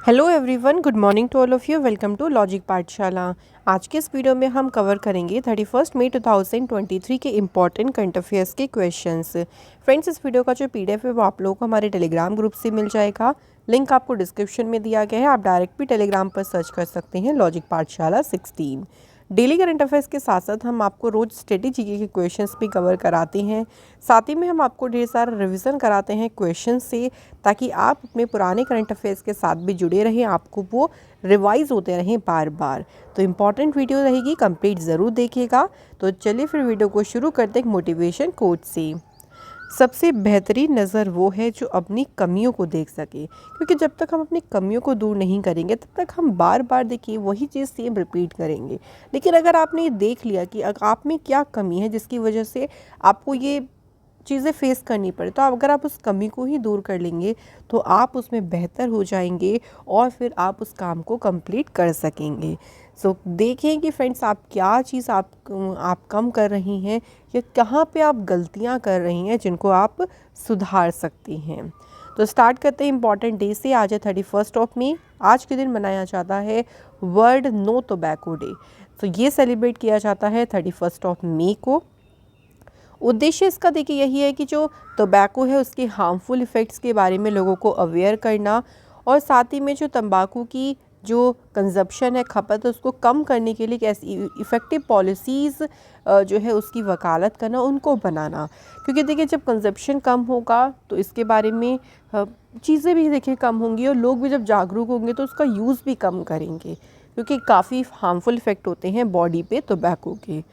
Hello everyone, good morning to all of you. Welcome to logic Pathshala. आज के इस video में हम कवर करेंगे 31 मई 2023 के इम्पॉर्टेंट करंट अफेयर्स के क्वेश्चंस। फ्रेंड्स, इस वीडियो का जो पीडीएफ है वो आप लोगों को हमारे टेलीग्राम ग्रुप से मिल जाएगा। लिंक आपको डिस्क्रिप्शन में दिया गया है। आप डायरेक्ट भी टेलीग्राम पर सर्च कर सकते हैं लॉजिक पाठशाला 16। डेली करंट अफेयर्स के साथ साथ हम आपको रोज स्टडी जीके के क्वेश्चंस भी कवर कराते हैं। साथ ही में हम आपको ढेर सारा रिवीजन कराते हैं क्वेश्चन से, ताकि आप अपने पुराने करंट अफेयर्स के साथ भी जुड़े रहें, आपको वो रिवाइज होते रहें बार बार। तो इम्पॉर्टेंट वीडियो रहेगी, कंप्लीट ज़रूर देखिएगा। तो चलिए फिर वीडियो को शुरू करते हैं एक मोटिवेशन कोट से। सबसे बेहतरीन नज़र वो है जो अपनी कमियों को देख सके, क्योंकि जब तक हम अपनी कमियों को दूर नहीं करेंगे तब तक हम बार बार देखिए वही चीज़ सेम रिपीट करेंगे। लेकिन अगर आपने ये देख लिया कि आप में क्या कमी है जिसकी वजह से आपको ये चीज़ें फेस करनी पड़े, तो अगर आप उस कमी को ही दूर कर लेंगे तो आप उसमें बेहतर हो जाएंगे और फिर आप उस काम को कंप्लीट कर सकेंगे। सो देखें कि फ्रेंड्स, आप क्या चीज़ आप कम कर रही हैं या कहाँ पे आप गलतियाँ कर रही हैं जिनको आप सुधार सकती हैं। तो स्टार्ट करते हैं इम्पॉर्टेंट डे से। आज है 31 मई। आज के दिन मनाया जाता है वर्ल्ड नो टोबैको डे। तो ये सेलिब्रेट किया जाता है 31 मई को। उद्देश्य इसका देखिए यही है कि जो टोबैको है उसके हार्मफुल इफ़ेक्ट्स के बारे में लोगों को अवेयर करना, और साथ ही में जो तंबाकू की जो कंजप्शन है, खपत है, उसको कम करने के लिए कैसी इफ़ेक्टिव पॉलिसीज़ जो है उसकी वकालत करना, उनको बनाना। क्योंकि देखिए जब कंजप्शन कम होगा तो इसके बारे में चीज़ें भी देखिए कम होंगी, और लोग भी जब जागरूक होंगे तो उसका यूज़ भी कम करेंगे, क्योंकि काफ़ी हार्मफुल इफ़ेक्ट होते हैं बॉडी पे टोबैको के।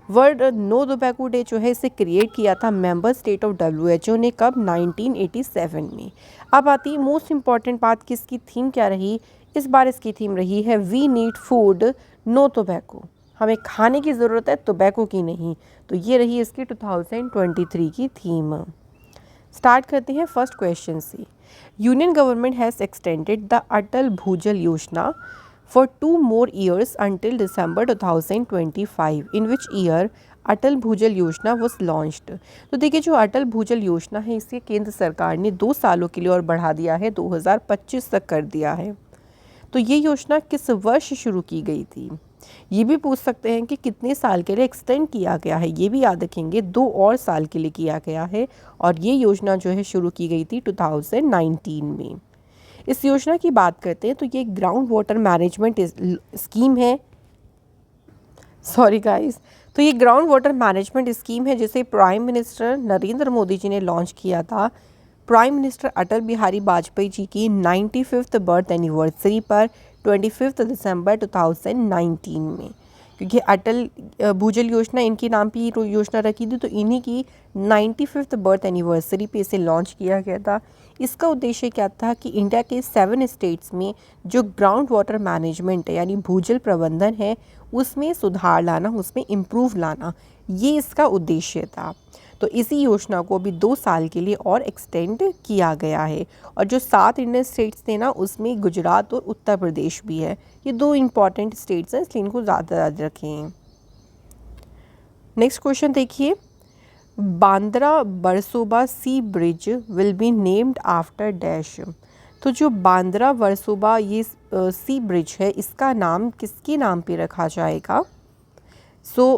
वर्ल्ड नो टोबैको डे जो है इसे क्रिएट किया था मेंबर स्टेट ऑफ WHO ने। कब? 1987 में। अब आती है मोस्ट इम्पॉर्टेंट बात कि इसकी थीम क्या रही। इस बार इसकी थीम रही है we need food no tobacco. हमें खाने की ज़रूरत है, टोबैको की नहीं। तो ये रही इसकी 2023 की थीम। स्टार्ट करते हैं फर्स्ट क्वेश्चन से। Union government has extended the Atal Bhujal Yojana for 2 more years until December 2025, in which year अटल भूजल योजना was launched। तो देखिए जो अटल भूजल योजना है इसे केंद्र सरकार ने 2 सालों के लिए और बढ़ा दिया है, 2025 तक कर दिया है। तो ये योजना किस वर्ष शुरू की गई थी? ये भी पूछ सकते हैं कि कितने साल के लिए एक्सटेंड किया गया है, ये भी याद रखेंगे। 2 और साल के लिए किया गया है, और ये योजना जो है शुरू की गई थी 2019 में। इस योजना की बात करते हैं तो ये ग्राउंड वाटर मैनेजमेंट स्कीम है। Sorry guys. तो ये ग्राउंड वाटर मैनेजमेंट स्कीम है जिसे प्राइम मिनिस्टर नरेंद्र मोदी जी ने लॉन्च किया था प्राइम मिनिस्टर अटल बिहारी वाजपेयी जी की 95th बर्थ एनिवर्सरी पर 25 दिसंबर 2019 में। क्योंकि अटल भूजल योजना इनके नाम पे ही योजना रखी थी, तो इन्हीं की 95th बर्थ एनिवर्सरी पे इसे लॉन्च किया गया था। इसका उद्देश्य क्या था कि इंडिया के 7 स्टेट्स में जो ग्राउंड वाटर मैनेजमेंट है यानी भूजल प्रबंधन है उसमें सुधार लाना, उसमें इम्प्रूव लाना, ये इसका उद्देश्य था। तो इसी योजना को अभी 2 साल के लिए और एक्सटेंड किया गया है। और जो 7 इंडियन स्टेट्स थे ना, उसमें गुजरात और उत्तर प्रदेश भी है। ये 2 इम्पॉर्टेंट स्टेट्स हैं, इसलिए इनको ज़्यादा याद रखें। नेक्स्ट क्वेश्चन देखिए। Bandra Versova sea bridge will be named after dash. तो जो बांद्रा वर्सोबा ये सी ब्रिज है, इसका नाम किसके नाम पे रखा जाएगा?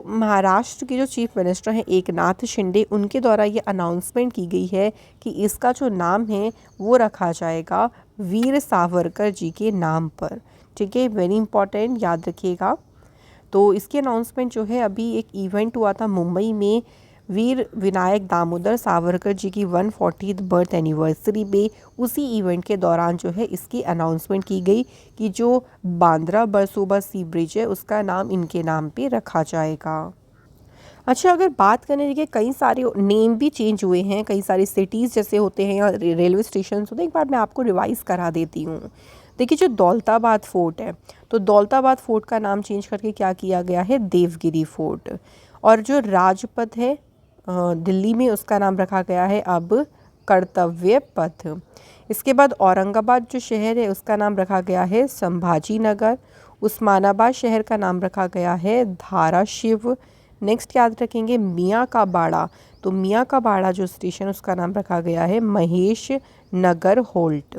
महाराष्ट्र के जो चीफ मिनिस्टर हैं एकनाथ शिंदे, उनके द्वारा ये अनाउंसमेंट की गई है कि इसका जो नाम है वो रखा जाएगा वीर सावरकर जी के नाम पर। ठीक है, वेरी इंपॉर्टेंट, याद रखिएगा। तो इसकी अनाउंसमेंट जो है, अभी एक इवेंट हुआ था मुंबई में वीर विनायक दामोदर सावरकर जी की 140th बर्थ एनिवर्सरी पे। उसी इवेंट के दौरान जो है इसकी अनाउंसमेंट की गई कि जो बांद्रा बरसोबा सी ब्रिज है उसका नाम इनके नाम पे रखा जाएगा। अच्छा, अगर बात करें, देखिए कई सारे नेम भी चेंज हुए हैं, कई सारी सिटीज़ जैसे होते हैं या रेलवे स्टेशन होते हैं। एक बार मैं आपको रिवाइज़ करा देती हूँ। देखिए जो दौलताबाद फोर्ट है, तो दौलताबाद फोर्ट का नाम चेंज करके क्या किया गया है? देवगिरी फोर्ट। और जो राजपथ है दिल्ली में, उसका नाम रखा गया है अब कर्तव्य पथ। इसके बाद औरंगाबाद जो शहर है उसका नाम रखा गया है संभाजी नगर। उस्मानाबाद शहर का नाम रखा गया है धाराशिव। नेक्स्ट याद रखेंगे मियाँ का बाड़ा। तो मियाँ का बाड़ा जो स्टेशन उसका नाम रखा गया है महेश नगर होल्ट।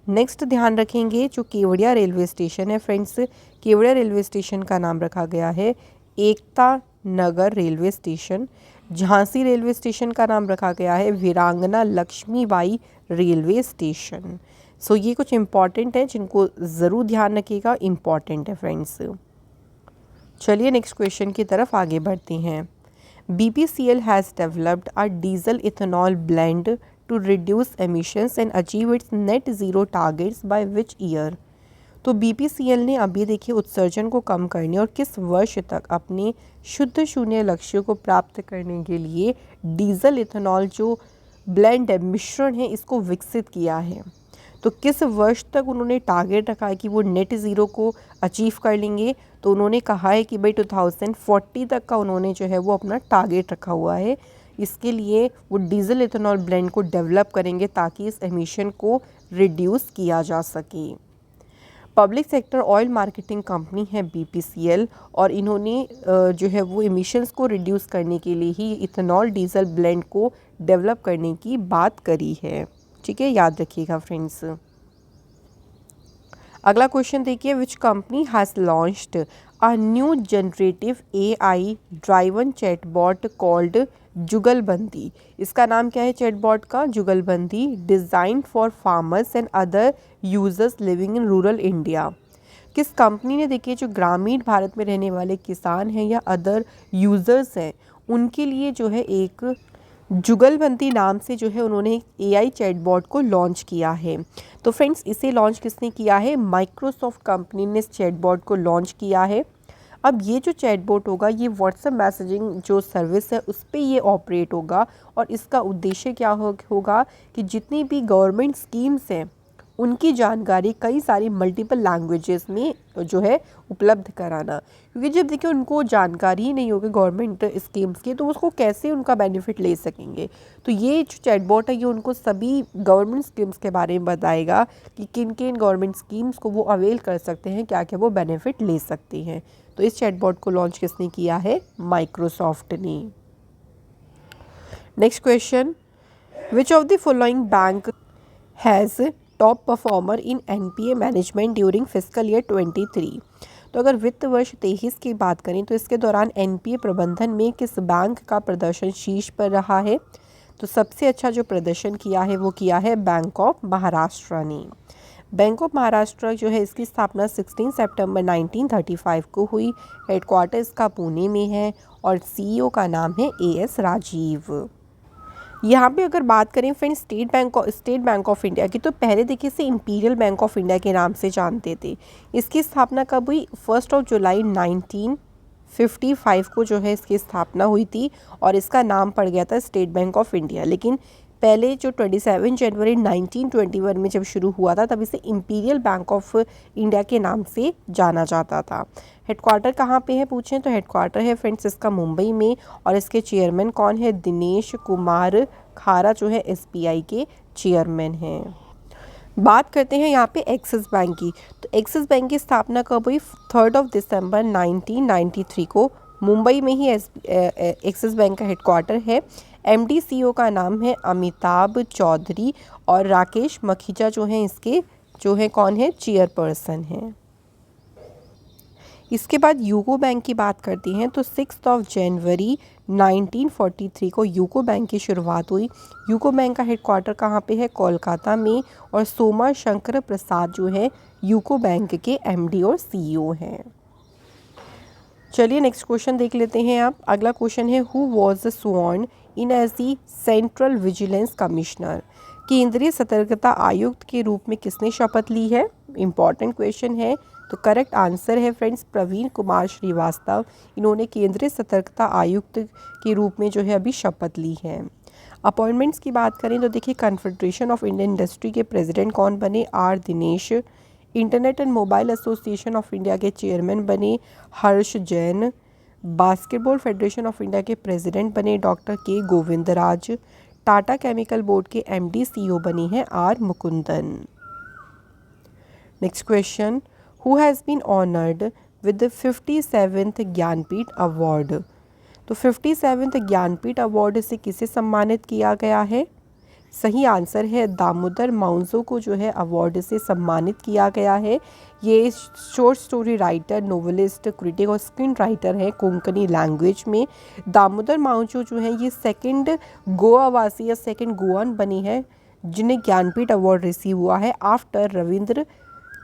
नेक्स्ट ध्यान रखेंगे जो केवड़िया रेलवे स्टेशन है फ्रेंड्स, केवड़िया रेलवे स्टेशन का नाम रखा गया है Ekta Nagar railway station. Jhansi railway station का नाम रखा गया है वीरांगना लक्ष्मीबाई रेलवे स्टेशन। सो ये कुछ इम्पॉर्टेंट है जिनको ज़रूर ध्यान रखिएगा, इम्पॉर्टेंट है फ्रेंड्स। चलिए नेक्स्ट क्वेश्चन की तरफ आगे बढ़ते हैं। BPCL has developed a diesel ethanol blend to reduce emissions and achieve its net zero targets by which year? तो BPCL ने अभी देखिए उत्सर्जन को कम करने और किस वर्ष तक अपने शुद्ध शून्य लक्ष्य को प्राप्त करने के लिए डीजल इथेनॉल जो ब्लेंड है, मिश्रण है, इसको विकसित किया है। तो किस वर्ष तक उन्होंने टारगेट रखा है कि वो नेट ज़ीरो को अचीव कर लेंगे? तो उन्होंने कहा है कि भाई 2040 तक का उन्होंने जो है वो अपना टारगेट रखा हुआ है। इसके लिए वो डीजल इथेनॉल ब्लेंड को डेवलप करेंगे ताकि इस एमिशन को रिड्यूस किया जा सके। Public sector oil marketing company है BPCL और इन्होंने जो है वो एमिशंस को रिड्यूस करने के लिए ही इथेनॉल डीजल ब्लेंड को डेवलप करने की बात करी है। ठीक है, याद रखिएगा फ्रेंड्स। अगला क्वेश्चन देखिए, which company has launched a new generative AI driven chatbot called जुगलबंदी। इसका नाम क्या है चैटबॉट का? जुगलबंदी, design for farmers and other users living in rural India. किस कंपनी ने देखिए जो ग्रामीण भारत में रहने वाले किसान हैं या अदर यूज़र्स हैं उनके लिए जो है एक जुगलबंदी नाम से जो है उन्होंने एक AI चैटबॉट को लॉन्च किया है। तो फ्रेंड्स इसे लॉन्च किसने किया है? माइक्रोसॉफ्ट कंपनी ने इस चैटबॉट को लॉन्च किया है। अब ये जो चैटबॉट होगा ये व्हाट्सएप मैसेजिंग जो सर्विस है उस पर ये ऑपरेट होगा और इसका उद्देश्य क्या होगा कि जितनी भी गवर्नमेंट स्कीम्स हैं उनकी जानकारी कई सारी मल्टीपल लैंग्वेजेस में जो है उपलब्ध कराना। क्योंकि जब देखिए उनको जानकारी ही नहीं होगी गवर्नमेंट स्कीम्स की तो उसको कैसे उनका बेनिफिट ले सकेंगे। तो ये जो चैटबॉट है ये उनको सभी गवर्नमेंट स्कीम्स के बारे में बताएगा कि किन किन गवर्नमेंट स्कीम्स को वो अवेल कर सकते हैं, क्या क्या वो बेनिफिट ले सकते हैं। तो इस चैटबॉट को लॉन्च किसने किया है? माइक्रोसॉफ्ट ने। Next question, which of the following bank has top performer in NPA management during fiscal year 23? तो अगर वित्त वर्ष 23 की बात करें तो इसके दौरान NPA प्रबंधन में किस बैंक का प्रदर्शन शीर्ष पर रहा है? तो सबसे अच्छा जो प्रदर्शन किया है वो किया है बैंक ऑफ महाराष्ट्र ने। बैंक ऑफ महाराष्ट्र जो है इसकी स्थापना 16 सितंबर 1935 को हुई। हेडक्वार्टर इसका पुणे में है और CEO का नाम है AS राजीव। यहाँ पे अगर बात करें friends state bank of India की तो पहले देखिए इसे इंपीरियल बैंक ऑफ इंडिया के नाम से जानते थे। इसकी स्थापना कब हुई? 1 जुलाई 1955 को जो है इसकी स्थापना हुई थी और इसका नाम पड़ गया था स्टेट बैंक ऑफ इंडिया। लेकिन पहले जो 27 जनवरी 1921 में जब शुरू हुआ था तब इसे इंपीरियल बैंक ऑफ इंडिया के नाम से जाना जाता था। हेडक्वार्टर कहाँ पे है पूछें तो हेडक्वार्टर है फ्रेंड्स इसका मुंबई में और इसके चेयरमैन कौन है? दिनेश कुमार खारा जो है SBI के चेयरमैन हैं। बात करते हैं यहाँ पे एक्सिस बैंक की। तो एक्सिस बैंक की स्थापना कब हुई? 3 दिसंबर 1993 को। मुंबई में ही एक्सिस बैंक का हेडक्वार्टर है। MD CEO का नाम है अमिताभ चौधरी और राकेश मखीजा जो हैं इसके जो है कौन है? चेयरपर्सन हैं। इसके बाद यूको बैंक की बात करते हैं तो 6 जनवरी 1943 को यूको बैंक की शुरुआत हुई। यूको बैंक का हेडक्वार्टर कहाँ पे है? कोलकाता में और सोमा शंकर प्रसाद जो है यूको बैंक के MD और CEO हैं। चलिए नेक्स्ट क्वेश्चन देख लेते हैं आप। अगला क्वेश्चन है, who was sworn in as the central vigilance commissioner? केंद्रीय सतर्कता आयुक्त के रूप में किसने शपथ ली है? इंपॉर्टेंट क्वेश्चन है। तो करेक्ट आंसर है फ्रेंड्स प्रवीण कुमार श्रीवास्तव। इन्होंने केंद्रीय सतर्कता आयुक्त के रूप में जो है अभी शपथ ली है। अपॉइंटमेंट्स की बात करें तो देखिए कन्फेडरेशन ऑफ इंडियन इंडस्ट्री के प्रेसिडेंट कौन बने? R Dinesh. Internet and mobile association of India के चेयरमैन बने Harsh Jain. Basketball federation of India के प्रेसिडेंट बने doctor K Govindaraj. Tata chemical board के MD CEO बने हैं R Mukundan. Next question, who has been honoured with the 57th Jnanpith award? तो 57th ज्ञानपीठ अवार्ड से किसे सम्मानित किया गया है? सही आंसर है दामोदर माउंजो को जो है अवार्ड से सम्मानित किया गया है। ये short story writer, novelist, critic और स्क्रीन राइटर हैं कोंकणी लैंग्वेज में। दामोदर माउंजो जो है ये सेकंड गोवा वासी या सेकंड गोवन बनी है जिन्हें ज्ञानपीठ अवार्ड रिसीव हुआ है आफ्टर रविंद्र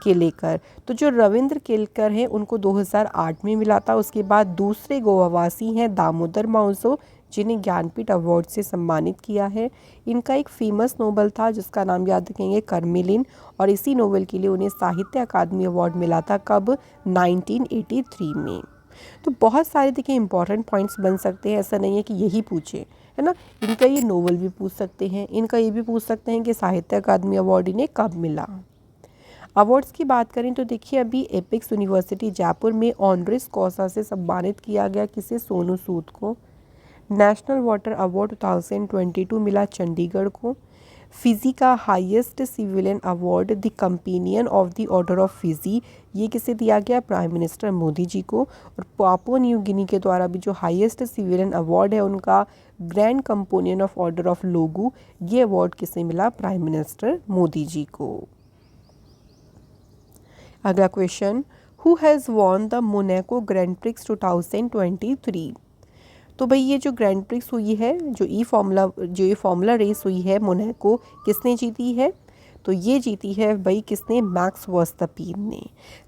केलेकर। तो जो रविंद्र केलकर हैं उनको 2008 में मिला था। उसके बाद दूसरे गोवावासी हैं दामोदर माउंजो जिन्हें ज्ञानपीठ अवार्ड से सम्मानित किया है। इनका एक फेमस नोवेल था जिसका नाम याद रखेंगे कर्मेलिन, और इसी नोवेल के लिए उन्हें साहित्य अकादमी अवार्ड मिला था कब, 1983 में। तो बहुत सारे देखिए इंपॉर्टेंट पॉइंट्स बन सकते हैं, ऐसा नहीं है कि यही पूछे, है ना। इनका ये नोवेल भी पूछ सकते हैं, इनका ये भी पूछ सकते हैं कि साहित्य अकादमी अवार्ड इन्हें कब मिला। अवार्ड्स की बात करें तो देखिए अभी एपिक्स यूनिवर्सिटी जयपुर में ऑनरिस कॉसा से सम्मानित किया गया किसे, सोनू सूद को। नेशनल वाटर अवार्ड 2022 मिला चंडीगढ़ को। फिजी का highest civilian award the companion of the order of Fiji, ये किसे दिया गया, प्राइम मिनिस्टर मोदी जी को। और पापुआ न्यू गिनी के द्वारा भी जो हाईएस्ट सिविलियन अवार्ड है उनका ग्रैंड कंपोनियन ऑफ ऑर्डर ऑफ लोगू, ये अवार्ड किसे मिला, प्राइम मिनिस्टर मोदी जी को। अगला question, who has won the Monaco grand prix 2023। तो भाई ये जो ग्रैंड प्रिक्स हुई है, जो ये फॉर्मूला रेस हुई है मोनाको, किसने जीती है, तो ये जीती है भाई किसने, मैक्स वर्स्टैपिन ने।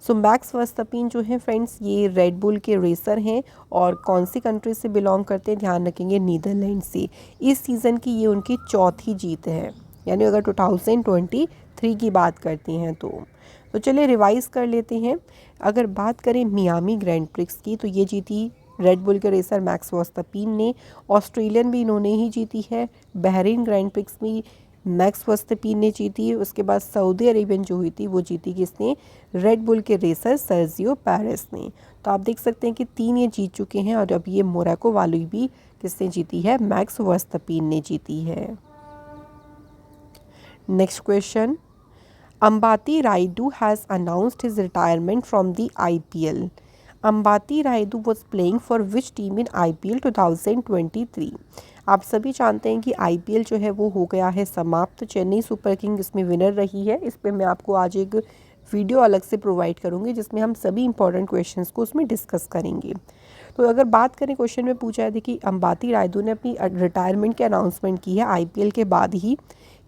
सो मैक्स वर्स्टैपिन जो है फ्रेंड्स ये रेड बुल के रेसर हैं और कौन सी कंट्री से बिलोंग करते हैं, ध्यान रखेंगे नीदरलैंड से। इस सीज़न की ये उनकी चौथी जीत है, यानी अगर 2023 की बात करती हैं तो चलिए रिवाइज कर लेते हैं। अगर बात करें मियामी ग्रैंड प्रिक्स की तो ये जीती रेड बुल के रेसर मैक्स वर्स्टैपिन ने। ऑस्ट्रेलियन भी इन्होंने ही जीती है। बहरीन ग्रैंड प्रिक्स भी मैक्स वर्स्टैपिन ने जीती। उसके बाद सऊदी अरेबियन जो हुई थी वो जीती किसने, रेड बुल के रेसर सर्जियो पेरेस ने। तो आप देख सकते हैं कि 3 ये जीत चुके हैं और अब ये मोनाको वाली भी किसने जीती है, मैक्स वर्स्टैपिन ने जीती है। Next question, Ambati Rayudu has announced his retirement from the IPL। Ambati Rayudu was playing for which team in IPL 2023। आप सभी जानते हैं कि IPL जो है वो हो गया है समाप्त। चेन्नई सुपर किंग इसमें विनर रही है। इस पर मैं आपको आज एक वीडियो अलग से प्रोवाइड करूंगी जिसमें हम सभी इंपॉर्टेंट क्वेश्चंस को उसमें डिस्कस करेंगे। तो अगर बात करें, क्वेश्चन में पूछा है कि अंबाती रायडू ने अपनी रिटायरमेंट की अनाउंसमेंट की है IPL के बाद ही।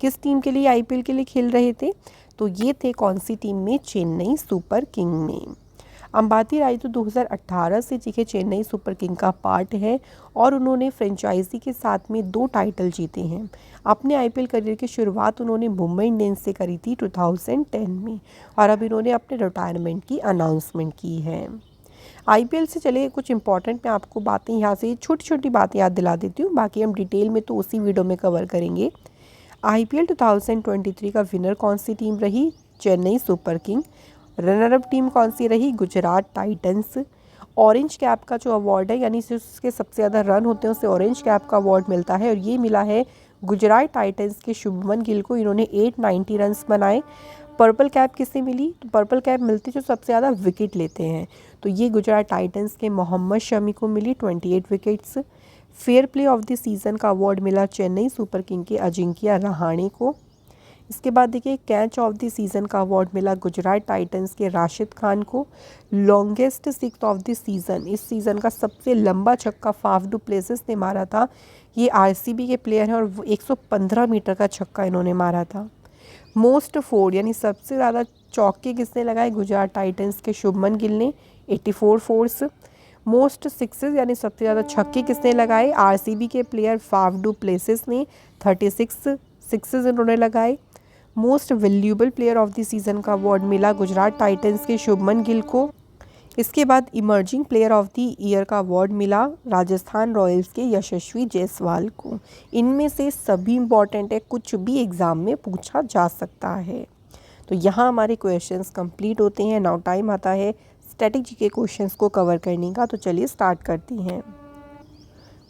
किस टीम के लिए IPL के लिए खेल रहे थे, तो ये थे कौन सी टीम में, चेन्नई सुपर किंग में। अंबाती रायडू 2018 से जीके चेन्नई सुपर किंग का पार्ट है और उन्होंने फ्रेंचाइजी के साथ में 2 टाइटल जीते हैं। अपने IPL करियर की शुरुआत उन्होंने मुंबई इंडियंस से करी थी 2010 में और अब इन्होंने अपने रिटायरमेंट की अनाउंसमेंट की है। IPL से चले कुछ इंपॉर्टेंट मैं आपको बातें यहाँ से छोटी छोटी बातें याद दिला देती हूँ, बाकी हम डिटेल में तो उसी वीडियो में कवर करेंगे। IPL 2023 का विनर कौन सी टीम रही, Chennai super king. Runner up team कौन सी रही, गुजरात टाइटंस। ऑरेंज कैप का जो अवार्ड है, यानी जिसके सबसे ज़्यादा रन होते हैं उसे ऑरेंज कैप का अवार्ड मिलता है और ये मिला है गुजरात टाइटंस के शुभमन गिल को। इन्होंने 890 रन्स बनाए। पर्पल कैप किसे मिली, तो पर्पल कैप मिलती जो सबसे ज़्यादा विकेट लेते हैं, तो ये गुजरात टाइटंस के मोहम्मद शमी को मिली 28 wickets. Fair play of the season का अवार्ड मिला चेन्नई सुपर किंग के अजिंक्य रहाणे को। इसके बाद देखिए कैच ऑफ द सीज़न का अवार्ड मिला गुजरात टाइटंस के राशिद खान को। Longest six of the season, इस सीज़न का सबसे लंबा छक्का फाफ डू प्लेसेस ने मारा था। ये RCB के प्लेयर हैं और 115 मीटर का छक्का इन्होंने मारा था। मोस्ट फोर्ड यानी सबसे ज़्यादा चौके किसने लगाए, गुजरात टाइटंस के शुभमन गिल ने 84 फोर्स। मोस्ट सिक्सेस यानी सबसे ज़्यादा छक्के किसने लगाए, RCB के प्लेयर फाफ डू प्लेसेस ने 36 सिक्सेस इन्होंने लगाए। Most valuable player of the season का अवार्ड मिला गुजरात टाइटंस के शुभमन गिल को। इसके बाद emerging player of the year का अवार्ड मिला राजस्थान रॉयल्स के यशस्वी जायसवाल को। इनमें से सभी इंपॉर्टेंट है, कुछ भी एग्ज़ाम में पूछा जा सकता है। तो यहाँ हमारे क्वेश्चंस कंप्लीट होते हैं। नाउ टाइम आता है स्टैटिक के क्वेश्चंस को कवर करने का, तो चलिए स्टार्ट करते हैं।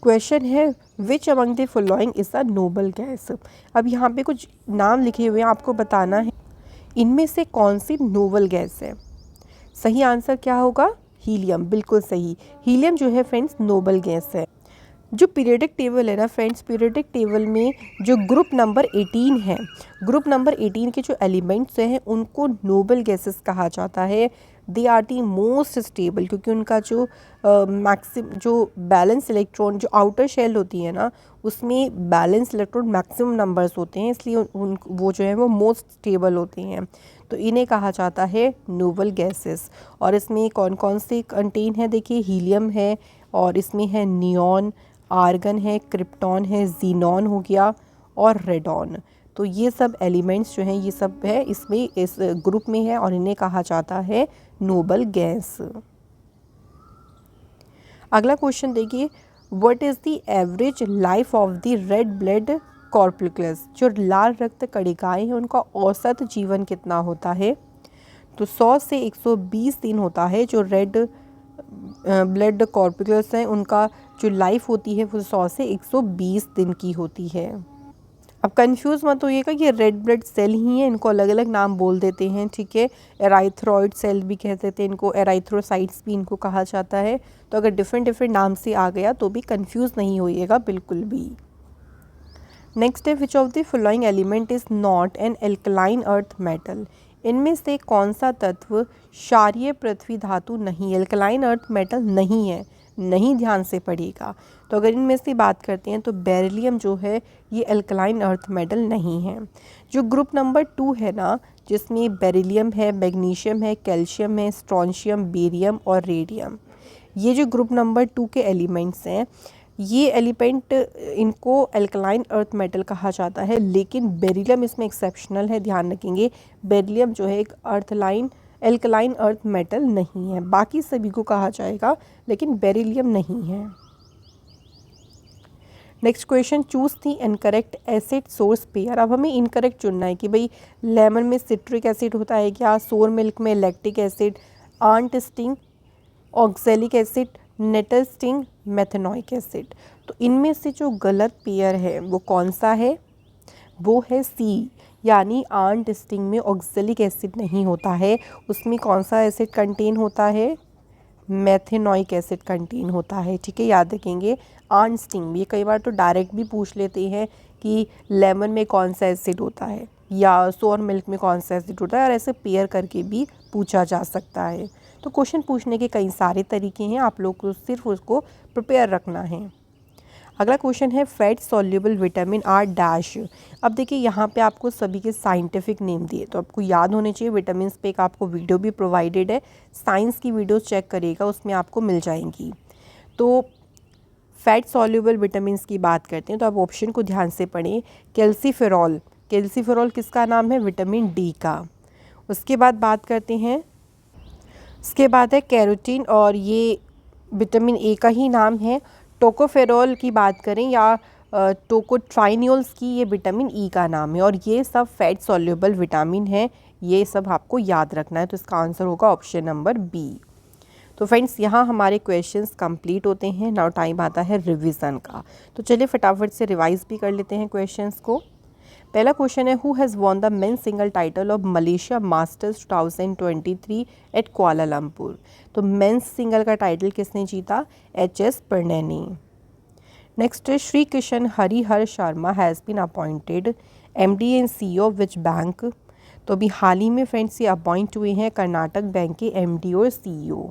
क्वेश्चन है which among the following is a noble gas. अब यहाँ पे कुछ नाम लिखे हुए हैं, आपको बताना है इनमें से कौन सी नोबल गैस है। सही आंसर क्या होगा, हीलियम, बिल्कुल सही। हीलियम जो है फ्रेंड्स नोबल गैस है। जो पीरियडिक टेबल है ना फ्रेंड्स, पीरियडिक टेबल में जो ग्रुप नंबर 18 है, ग्रुप नंबर 18 के जो एलिमेंट्स हैं उनको नोबल गैसेस कहा जाता है। They are the most stable, क्योंकि उनका जो जो बैलेंस इलेक्ट्रॉन, जो आउटर शेल होती है ना, उसमें बैलेंस इलेक्ट्रॉन मैक्सिमम नंबर्स होते हैं, इसलिए वो जो है वो मोस्ट स्टेबल होते हैं। तो इन्हें कहा जाता है नोबल गैसेस। और इसमें कौन कौन से कंटेन है, देखिए हीलियम है, और इसमें है नियॉन, आर्गन है, क्रिप्टॉन है, जीनॉन हो गया, और रेडॉन। तो ये सब एलिमेंट्स जो हैं ये सब है इसमें, इस ग्रुप में है, और इन्हें कहा जाता है नोबल गैस। अगला क्वेश्चन देखिए, what is the average life of the red blood corpuscles, जो लाल रक्त कणिकाएं हैं उनका औसत जीवन कितना होता है। तो 100 से 120 दिन होता है। जो रेड ब्लड कॉर्पुलस हैं उनका जो लाइफ होती है वो 100 से 120 दिन की होती है। अब कंफ्यूज मत होइएगा, ये रेड ब्लड सेल ही हैं, इनको अलग अलग नाम बोल देते हैं, ठीक है। एराइथ्रॉइड सेल भी कह देते हैं इनको, एराइथ्रोसाइट्स भी इनको कहा जाता है। तो अगर डिफरेंट डिफरेंट नाम से आ गया तो भी कंफ्यूज नहीं होइएगा बिल्कुल भी। नेक्स्ट है, which of the following element is not an alkaline earth metal, इनमें से कौन सा तत्व क्षारीय पृथ्वी धातु नहीं, एल्कलाइन अर्थ मेटल नहीं है, नहीं ध्यान से पढ़िएगा। तो अगर इनमें से बात करते हैं तो बेरिलियम जो है ये एल्कलाइन अर्थ मेटल नहीं है। जो ग्रुप नंबर 2 है ना, जिसमें बेरिलियम है, मैग्नीशियम है, कैल्शियम है, स्ट्रोंशियम, बेरियम और रेडियम, ये जो ग्रुप नंबर 2 के एलिमेंट्स हैं, ये एलिमेंट इनको एल्कलाइन अर्थ मेटल कहा जाता है। लेकिन बेरिलियम इसमें एक्सेप्शनल है, ध्यान रखेंगे। बेरिलियम जो है एक एल्कलाइन अर्थ मेटल नहीं है, बाकी सभी को कहा जाएगा लेकिन बेरिलियम नहीं है। नेक्स्ट क्वेश्चन, चूज दी इनकरेक्ट एसिड सोर्स पेयर। अब हमें इनकरेक्ट चुनना है कि भाई लेमन में सिट्रिक एसिड होता है क्या, सोर मिल्क में lactic acid, ant sting oxalic acid, nettle sting methanoic acid. तो इनमें से जो गलत पेयर है वो कौन सा है, वो है सी, यानी आंट स्टिंग में ऑक्सैलिक एसिड नहीं होता है। उसमें कौन सा एसिड कंटेन होता है, मेथेनॉइक एसिड कंटेन होता है, ठीक है, याद रखेंगे। आंट स्टिंग में, ये कई बार तो डायरेक्ट भी पूछ लेते हैं कि लेमन में कौन सा एसिड होता है या सोर मिल्क में कौन सा एसिड होता है, और ऐसे पेयर करके भी पूछा जा सकता है। तो क्वेश्चन पूछने के कई सारे तरीके हैं, आप लोग को सिर्फ उसको प्रिपेयर रखना है। अगला क्वेश्चन है, fat soluble vitamin are dash. अब देखिए यहाँ पे आपको सभी के साइंटिफिक नेम दिए, तो आपको याद होने चाहिए। विटामिन पे एक आपको वीडियो भी प्रोवाइडेड है, साइंस की वीडियो चेक करिएगा, उसमें आपको मिल जाएंगी। तो फैट सॉल्युबल विटामिन की बात करते हैं तो आप ऑप्शन को ध्यान से पढ़ें। कैल्सीफेरॉल, कैल्सीफेरॉल किसका नाम है, विटामिन डी का। उसके बाद बात करते हैं, उसके बाद है कैरोटीन, और ये विटामिन ए का ही नाम है। टोकोफेरॉल की बात करें या टोकोट्राइनियोल्स की, ये विटामिन ई का नाम है, और ये सब फैट सॉल्युबल विटामिन है, ये सब आपको याद रखना है। तो इसका आंसर होगा ऑप्शन नंबर बी। तो फ्रेंड्स यहाँ हमारे क्वेश्चंस कंप्लीट होते हैं। नाउ टाइम आता है रिवीजन का, तो चलिए फटाफट से रिवाइज भी कर लेते हैं क्वेश्चंस को। पहला क्वेश्चन है, who has won the men's single title of Malaysia Masters 2023 at Kuala Lumpur. तो मेंस सिंगल का टाइटल किसने जीता, एच.एस. प्रणय ने। नेक्स्ट है, Shri Kishan Harihar Sharma has been appointed MD and CEO of which bank. तो अभी हाल ही में फ्रेंड्स ये अपॉइंट हुए हैं कर्नाटक बैंक के एमडी और सीईओ।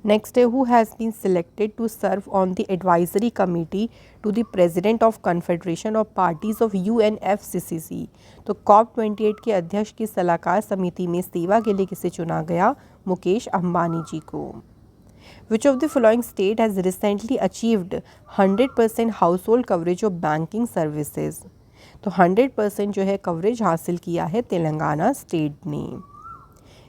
नेक्स्ट है, who has been selected to serve on the advisory committee to the president of confederation of parties of UNFCCC। तो COP28 के अध्यक्ष की सलाहकार समिति में सेवा के लिए किसे चुना गया, मुकेश अंबानी जी को। Which of the following state has recently achieved 100% house hold coverage of banking services. तो 100% जो है कवरेज हासिल किया है तेलंगाना स्टेट ने।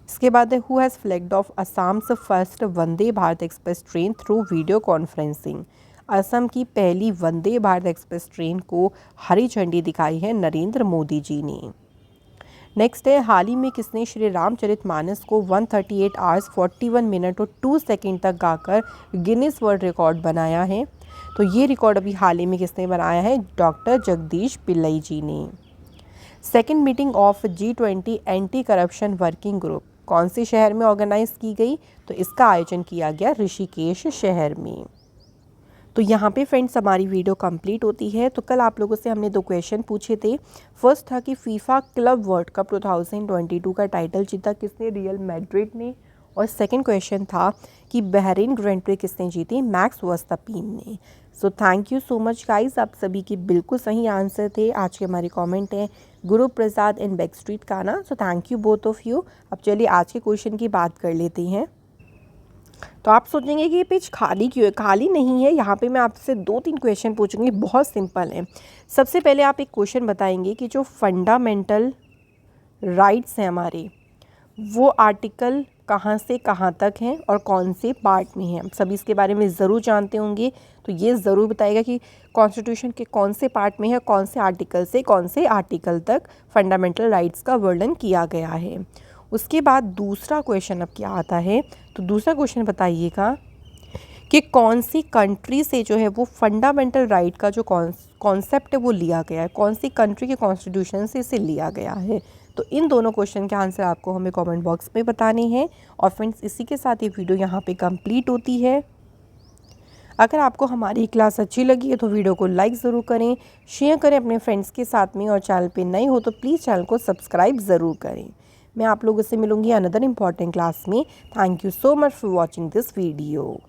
इसके बाद है, who has flagged off Assam's first Vande Bharat express train through video conferencing. Assam की पहली वंदे भारत एक्सप्रेस ट्रेन को हरी झंडी दिखाई है नरेंद्र मोदी जी ने। नेक्स्ट है, हाल ही में किसने श्री रामचरितमानस को 138 आवर्स 41 मिनट और 2 सेकेंड तक गाकर गिनीज वर्ल्ड रिकॉर्ड बनाया है। तो ये रिकॉर्ड अभी हाल ही में किसने बनाया है, डॉक्टर जगदीश पिल्लई जी ने। Second meeting of G20 anti corruption working group कौन से शहर में ऑर्गेनाइज की गई, तो इसका आयोजन किया गया ऋषिकेश शहर में। तो यहाँ पे फ्रेंड्स हमारी वीडियो कंप्लीट होती है। तो कल आप लोगों से हमने 2 क्वेश्चन पूछे थे। फर्स्ट था कि फीफा क्लब वर्ल्ड कप 2022 का टाइटल जीता किसने, रियल मैड्रिड ने। और सेकंड क्वेश्चन था कि बहरीन ग्रैंड प्री किसने जीती, मैक्स वर्स्टैपेन ने। So thank you so much guys, आप सभी की बिल्कुल सही आंसर थे। आज के हमारे कमेंट हैं Guru Prasad and back street काना। So thank you both of you. अब चलिए आज के क्वेश्चन की बात कर लेते हैं। तो आप सोचेंगे कि ये पेज खाली क्यों है, खाली नहीं है। यहाँ पे मैं आपसे 2-3 क्वेश्चन पूछूंगी, बहुत सिंपल है। सबसे पहले आप एक क्वेश्चन बताएंगे कि जो फंडामेंटल राइट्स हैं हमारे, वो आर्टिकल कहाँ से कहाँ तक हैं और कौन से पार्ट में हैं। आप सभी इसके बारे में ज़रूर जानते होंगे, तो ये ज़रूर बताएगा कि कॉन्स्टिट्यूशन के कौन से पार्ट में है, कौन से आर्टिकल से कौन से आर्टिकल तक फंडामेंटल राइट्स का वर्णन किया गया है। उसके बाद दूसरा क्वेश्चन अब क्या आता है, तो दूसरा क्वेश्चन बताइएगा कि कौन सी कंट्री से जो है वो फंडामेंटल राइट का जो कॉन्सेप्ट है वो लिया गया है, कौन सी कंट्री के कॉन्स्टिट्यूशन से इसे लिया गया है। तो इन दोनों क्वेश्चन के आंसर आपको हमें कमेंट बॉक्स में बताने हैं। और फ्रेंड्स इसी के साथ ये वीडियो यहाँ पे कंप्लीट होती है। अगर आपको हमारी क्लास अच्छी लगी है तो वीडियो को लाइक ज़रूर करें, शेयर करें अपने फ्रेंड्स के साथ में, और चैनल पे नए हो तो प्लीज़ चैनल को सब्सक्राइब ज़रूर करें। मैं आप लोगों से मिलूंगी अनदर इम्पॉर्टेंट क्लास में। Thank you so much for watching this video.